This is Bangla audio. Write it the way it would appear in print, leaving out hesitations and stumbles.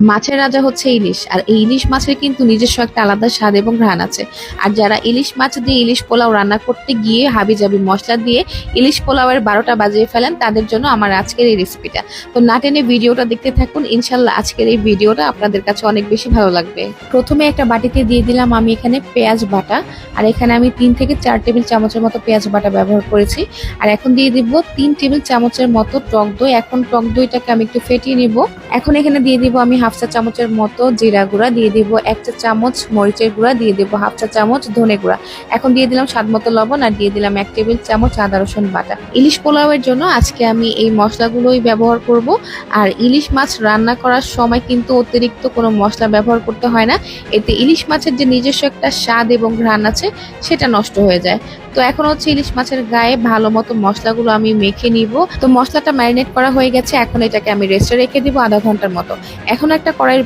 মাছের রাজা হচ্ছে ইলিশ, আর এই ইলিশ মাছের কিন্তু নিজস্ব একটা আলাদা স্বাদ এবং ঘ্রাণ আছে। আর যারা ইলিশ মাছ দিয়ে ইলিশ পোলাও রান্না করতে গিয়ে হাবিজাবি মশলা দিয়ে ইলিশ পোলাওয়ের 12টা বাজিয়ে ফেলেন, তাদের জন্য আমার আজকের এই রেসিপিটা। তো না টেনে ভিডিওটা দেখতে থাকুন, ইনশাল্লাহ আজকের এই ভিডিওটা আপনাদের কাছে অনেক বেশি ভালো লাগবে। প্রথমে একটা বাটিতে দিয়ে দিলাম আমি এখানে পেঁয়াজ বাটা, আর এখানে আমি 3 থেকে 4 টেবিল চামচের মতো পেঁয়াজ বাটা ব্যবহার করেছি। আর এখন দিয়ে দিব 3 টেবিল চামচের মতো টক দই। এখন টক দইটাকে আমি একটু ফেটিয়ে নিব। এখন এখানে দিয়ে দিব আমি হাফ চা চামচের মতো জিরা গুঁড়া, দিয়ে দিব 1 চা চামচ মরিচের গুঁড়া, দিয়ে দিব হাফ চা চামচ ধনে গুঁড়া। এখন দিয়ে দিলাম স্বাদ মতো লবণ, আর দিয়ে দিলাম 1 টেবিল চামচ আদা রসুন বাটা। ইলিশ পোলাওয়ের জন্য আজকে আমি এই মশলাগুলোই ব্যবহার করব। আর ইলিশ মাছ রান্না করার সময় কিন্তু অতিরিক্ত কোনো মশলা ব্যবহার করতে হয় না, এতে ইলিশ মাছের যে নিজস্ব একটা স্বাদ এবং ঘ্রাণ আছে সেটা নষ্ট হয়ে যায়। তো এখন হচ্ছে ইলিশ মাছের গায়ে ভালো মতো মশলাগুলো আমি মেখে নিব। তো মশলাটা ম্যারিনেট করা হয়ে গেছে, এখন এটাকে আমি রেস্টে রেখে দিব আধা ঘন্টার মতো। এখন একটা কড়াই